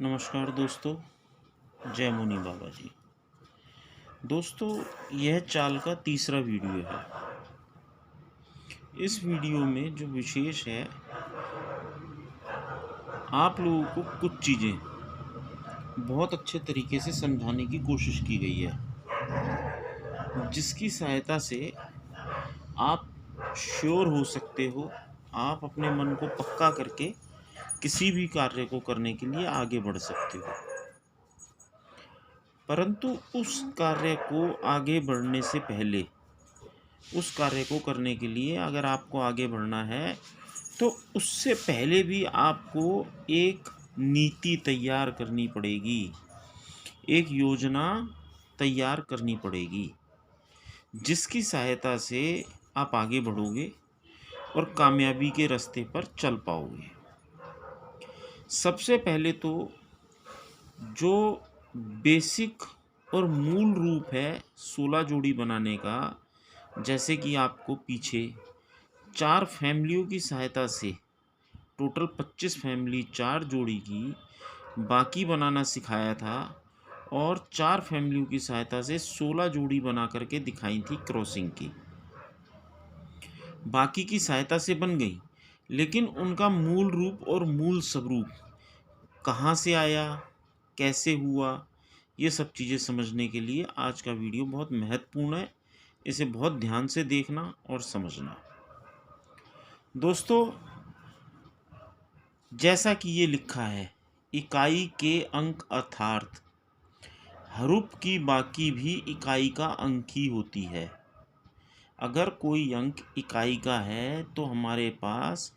नमस्कार दोस्तों, जय मुनि बाबा जी। दोस्तों, यह चाल का तीसरा वीडियो है। इस वीडियो में जो विशेष है, आप लोगों को कुछ चीज़ें बहुत अच्छे तरीके से समझाने की कोशिश की गई है, जिसकी सहायता से आप श्योर हो सकते हो, आप अपने मन को पक्का करके किसी भी कार्य को करने के लिए आगे बढ़ सकते हो। परंतु उस कार्य को आगे बढ़ने से पहले, उस कार्य को करने के लिए अगर आपको आगे बढ़ना है, तो उससे पहले भी आपको एक नीति तैयार करनी पड़ेगी, एक योजना तैयार करनी पड़ेगी, जिसकी सहायता से आप आगे बढ़ोगे और कामयाबी के रास्ते पर चल पाओगे। सबसे पहले तो जो बेसिक और मूल रूप है 16 जोड़ी बनाने का, जैसे कि आपको पीछे 4 फैमिलियों की सहायता से टोटल 25 फैमिली 4 जोड़ी की बाकी बनाना सिखाया था, और 4 फैमिलियों की सहायता से 16 जोड़ी बना करके दिखाई थी क्रॉसिंग की। बाकी की सहायता से बन गई, लेकिन उनका मूल रूप और मूल स्वरूप कहाँ से आया, कैसे हुआ, ये सब चीज़ें समझने के लिए आज का वीडियो बहुत महत्वपूर्ण है। इसे बहुत ध्यान से देखना और समझना। दोस्तों, जैसा कि ये लिखा है, इकाई के अंक अर्थात हरूफ की बाकी भी इकाई का अंक ही होती है। अगर कोई अंक इकाई का है तो हमारे पास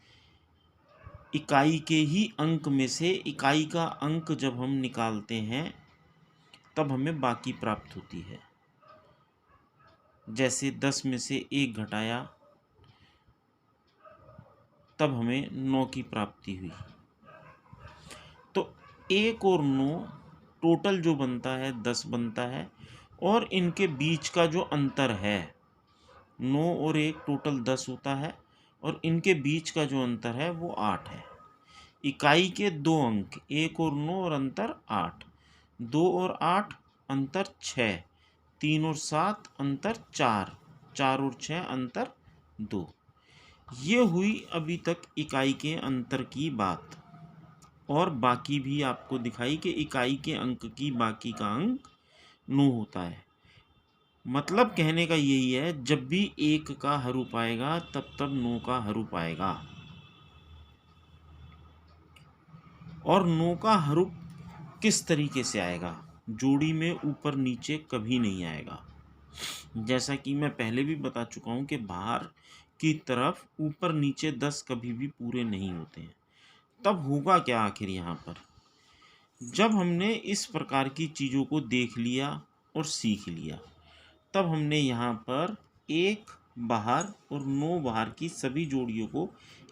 इकाई के ही अंक में से इकाई का अंक जब हम निकालते हैं तब हमें बाकी प्राप्त होती है। जैसे 10 में से 1 घटाया तब हमें 9 की प्राप्ति हुई। तो 1 और 9 टोटल जो बनता है 10 बनता है, और इनके बीच का जो अंतर है 9 और 1 टोटल 10 होता है, और इनके बीच का जो अंतर है वो 8 है। इकाई के 2 अंक 1 और 9 और अंतर 8, 2 और 8 अंतर 6, 3 और 7 अंतर 4, 4 और 6 अंतर 2। ये हुई अभी तक इकाई के अंतर की बात, और बाकी भी आपको दिखाई कि इकाई के अंक की बाकी का अंक 9 होता है। मतलब कहने का यही है, जब भी 1 का हरूफ आएगा तब तब 9 का हरूफ आएगा, और 9 का हरूफ किस तरीके से आएगा, जोड़ी में ऊपर नीचे कभी नहीं आएगा। जैसा कि मैं पहले भी बता चुका हूँ कि बाहर की तरफ ऊपर नीचे 10 कभी भी पूरे नहीं होते हैं। तब होगा क्या आखिर यहाँ पर, जब हमने इस प्रकार की चीज़ों को देख लिया और सीख लिया, तब हमने यहाँ पर 1 बाहर और 9 बाहर की सभी जोड़ियों को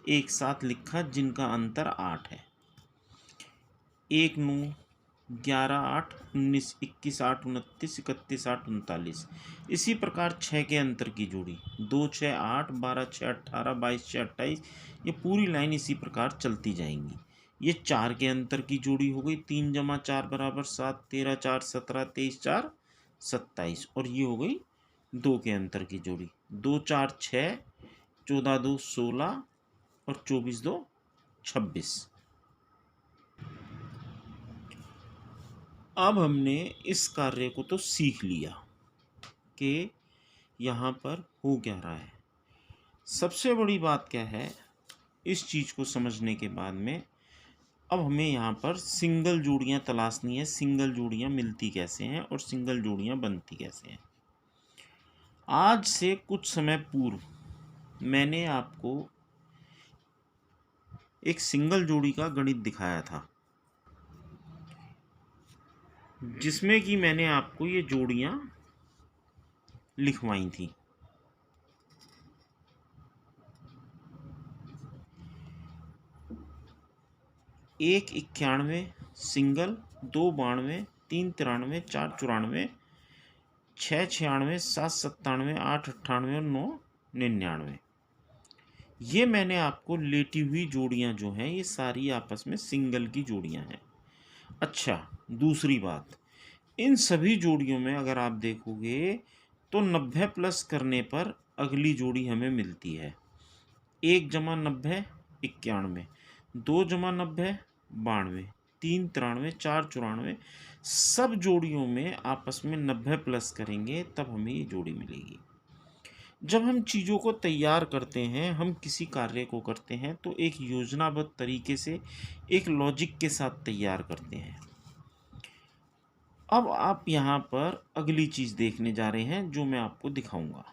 एक साथ लिखा, जिनका अंतर 8 है। 1 9 11 8 19 21 8 29 31 8 39। इसी प्रकार 6 के अंतर की जोड़ी 2 6 8 12 6 18 22 6 28। ये पूरी लाइन इसी प्रकार चलती जाएंगी। ये 4 के अंतर की जोड़ी हो गई, 3 जमा 4 बराबर 7, 13 4 17, 23 4 27। और ये हो गई 2 के अंतर की जोड़ी, 2 4 6, 14 2 16 और 24 2 26। अब हमने इस कार्य को तो सीख लिया कि यहाँ पर हो क्या रहा है। सबसे बड़ी बात क्या है, इस चीज़ को समझने के बाद में अब हमें यहाँ पर सिंगल जोड़ियाँ तलाशनी है। सिंगल जोड़ियाँ मिलती कैसे हैं और सिंगल जोड़ियाँ बनती कैसे हैं। आज से कुछ समय पूर्व मैंने आपको एक सिंगल जोड़ी का गणित दिखाया था, जिसमें कि मैंने आपको ये जोड़ियाँ लिखवाई थी। 1 91 सिंगल, 2 92, 3 93, 4 94, 6 96, 7 97, 8 98 और 9 99। ये मैंने आपको लेटी हुई जोड़ियां जो हैं, ये सारी आपस में सिंगल की जोड़ियां हैं। अच्छा, दूसरी बात, इन सभी जोड़ियों में अगर आप देखोगे तो 90 प्लस करने पर अगली जोड़ी हमें मिलती है। 1 जमा 90 91, 2 जमा 90 92, 3 93, 4 94। सब जोड़ियों में आपस में 90 प्लस करेंगे तब हमें ये जोड़ी मिलेगी। जब हम चीज़ों को तैयार करते हैं, हम किसी कार्य को करते हैं तो एक योजनाबद्ध तरीके से, एक लॉजिक के साथ तैयार करते हैं। अब आप यहाँ पर अगली चीज़ देखने जा रहे हैं जो मैं आपको दिखाऊंगा।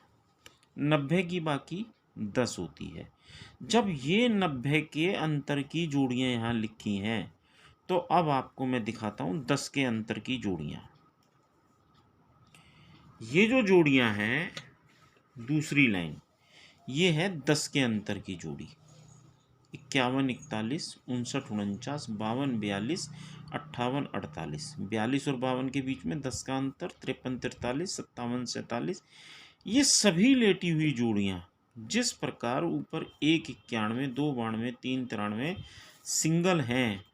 90 की बाकी 10 होती है। जब ये 90 के अंतर की जोड़ियाँ यहाँ लिखी हैं तो अब आपको मैं दिखाता हूँ 10 के अंतर की जोड़ियाँ। ये जो जोड़ियाँ हैं, दूसरी लाइन, ये है 10 के अंतर की जोड़ी। 51 41 59 49 52 42 58 48, 42 और 52 के बीच में 10 का अंतर, 53 43 57 47। ये सभी लेटी हुई जोड़ियाँ जिस प्रकार ऊपर 1 91 2 92 3 93 सिंगल हैं,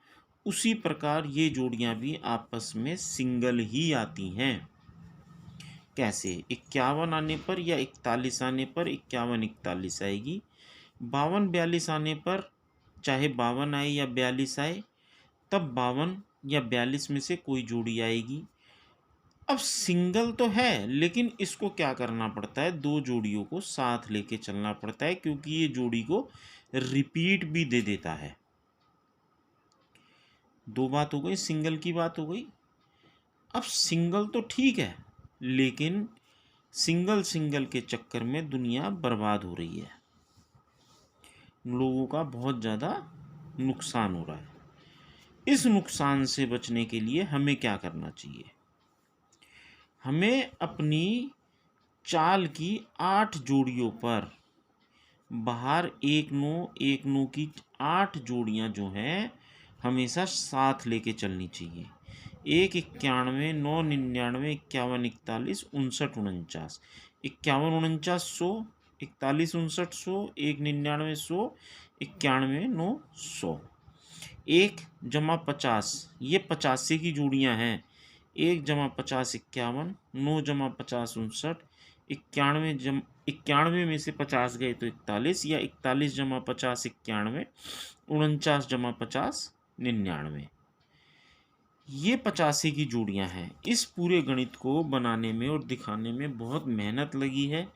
उसी प्रकार ये जोड़ियाँ भी आपस में सिंगल ही आती हैं। कैसे? 51 आने पर या 41 आने पर 51 41 आएगी। 52 42 आने पर चाहे 52 आए या 42 आए, तब 52 या 42 में से कोई जोड़ी आएगी। अब सिंगल तो है लेकिन इसको क्या करना पड़ता है, दो जोड़ियों को साथ लेके चलना पड़ता है क्योंकि ये जोड़ी को रिपीट भी दे देता है। दो बात हो गई, सिंगल की बात हो गई। अब सिंगल तो ठीक है लेकिन सिंगल सिंगल के चक्कर में दुनिया बर्बाद हो रही है, लोगों का बहुत ज़्यादा नुकसान हो रहा है। इस नुकसान से बचने के लिए हमें क्या करना चाहिए? हमें अपनी चाल की 8 जोड़ियों पर बाहर 1 9 की 8 जोड़ियां जो हैं हमेशा साथ लेके चलनी चाहिए। 1 91 9 99 51 41 59 49, 51 49 100, 41 59 100, 1 99 100, 91 9 100। 1 जमा 50, ये 85 की जोड़ियां हैं। 1 जमा 50 51, 9 जमा 50 59, 91 में से 50 गए तो 41, या 41 जमा 50 91, 49 जमा 50 99। ये 85 की जोड़ियां हैं। इस पूरे गणित को बनाने में और दिखाने में बहुत मेहनत लगी है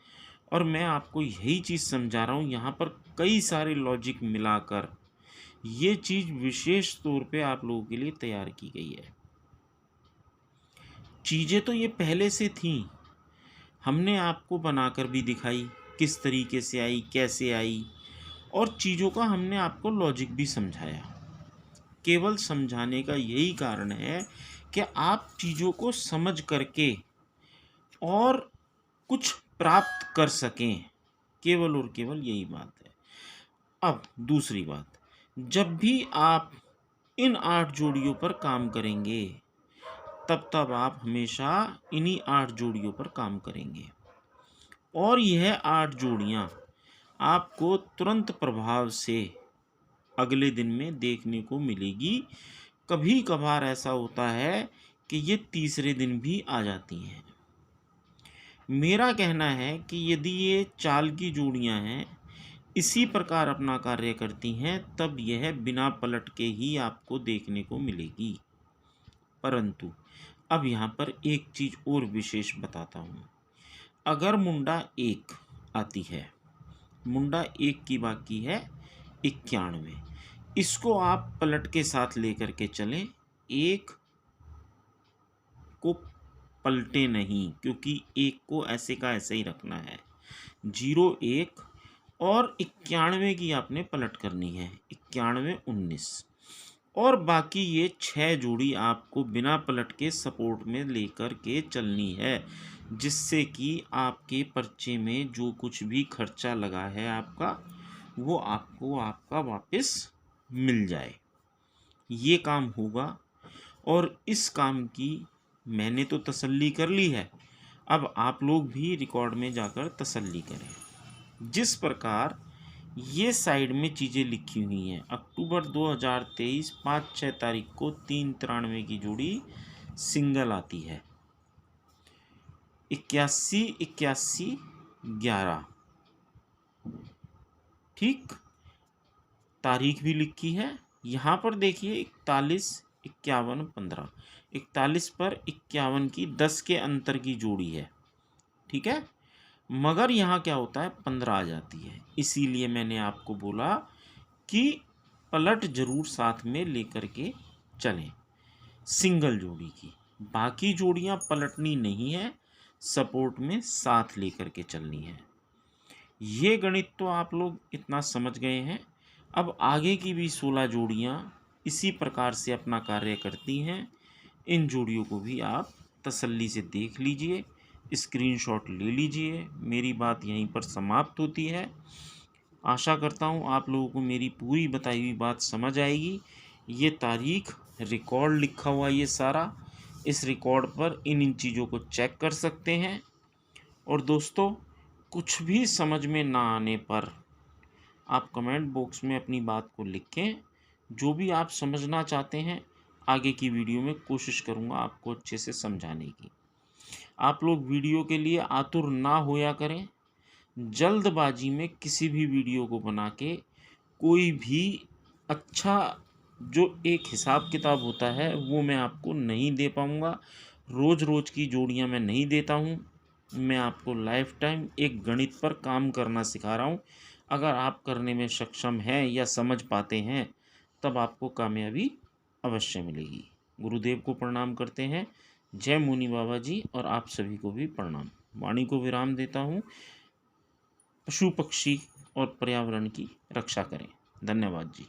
और मैं आपको यही चीज़ समझा रहा हूँ। यहाँ पर कई सारे लॉजिक मिलाकर ये चीज़ विशेष तौर पे आप लोगों के लिए तैयार की गई है। चीज़ें तो ये पहले से थीं, हमने आपको बनाकर भी दिखाई किस तरीके से आई, कैसे आई, और चीज़ों का हमने आपको लॉजिक भी समझाया। केवल समझाने का यही कारण है कि आप चीज़ों को समझ करके और कुछ प्राप्त कर सकें, केवल और केवल यही बात है। अब दूसरी बात, जब भी आप इन 8 जोड़ियों पर काम करेंगे तब आप हमेशा इन्हीं 8 जोड़ियों पर काम करेंगे और यह 8 जोड़ियां आपको तुरंत प्रभाव से अगले दिन में देखने को मिलेगी। कभी कभार ऐसा होता है कि ये तीसरे दिन भी आ जाती हैं। मेरा कहना है कि यदि ये चाल की जोड़ियां हैं, इसी प्रकार अपना कार्य करती हैं, तब यह बिना पलट के ही आपको देखने को मिलेगी। परंतु अब यहाँ पर एक चीज़ और विशेष बताता हूँ। अगर मुंडा 1 आती है, मुंडा 1 की बाकी है 91, इसको आप पलट के साथ लेकर के चलें, 1 को पलटे नहीं क्योंकि 1 को ऐसे का ऐसे ही रखना है। 0 1 और 91 की आपने पलट करनी है, 91 19, और बाकी ये 6 जोड़ी आपको बिना पलट के सपोर्ट में लेकर के चलनी है, जिससे कि आपके पर्चे में जो कुछ भी खर्चा लगा है आपका, वो आपको आपका वापस मिल जाए। ये काम होगा और इस काम की मैंने तो तसल्ली कर ली है, अब आप लोग भी रिकॉर्ड में जाकर तसल्ली करें। जिस प्रकार ये साइड में चीज़ें लिखी हुई हैं। अक्टूबर 2023 5-6 तारीख को 393 की जोड़ी सिंगल आती है। 81 81 11, ठीक। तारीख भी लिखी है यहाँ पर, देखिए 41 51 15, 41 पर 51 की 10 के अंतर की जोड़ी है, ठीक है। मगर यहाँ क्या होता है, 15 आ जाती है। इसीलिए मैंने आपको बोला कि पलट जरूर साथ में लेकर के चलें सिंगल जोड़ी की। बाकी जोड़ियाँ पलटनी नहीं है, सपोर्ट में साथ लेकर के चलनी है। ये गणित तो आप लोग इतना समझ गए हैं। अब आगे की भी 16 जोड़ियाँ इसी प्रकार से अपना कार्य करती हैं। इन जोड़ियों को भी आप तसल्ली से देख लीजिए, स्क्रीनशॉट ले लीजिए। मेरी बात यहीं पर समाप्त होती है। आशा करता हूँ आप लोगों को मेरी पूरी बताई हुई बात समझ आएगी। ये तारीख, रिकॉर्ड लिखा हुआ ये सारा, इस रिकॉर्ड पर इन चीज़ों को चेक कर सकते हैं। और दोस्तों, कुछ भी समझ में ना आने पर आप कमेंट बॉक्स में अपनी बात को लिखें। जो भी आप समझना चाहते हैं, आगे की वीडियो में कोशिश करूँगा आपको अच्छे से समझाने की। आप लोग वीडियो के लिए आतुर ना होया करें। जल्दबाजी में किसी भी वीडियो को बना के कोई भी अच्छा जो एक हिसाब किताब होता है वो मैं आपको नहीं दे पाऊँगा। रोज़ रोज़ की जोड़ियाँ मैं नहीं देता हूँ। मैं आपको लाइफ टाइम एक गणित पर काम करना सिखा रहा हूँ। अगर आप करने में सक्षम हैं या समझ पाते हैं, तब आपको कामयाबी अवश्य मिलेगी। गुरुदेव को प्रणाम करते हैं। जय मुनि बाबा जी, और आप सभी को भी प्रणाम। वाणी को विराम देता हूँ। पशु पक्षी और पर्यावरण की रक्षा करें। धन्यवाद जी।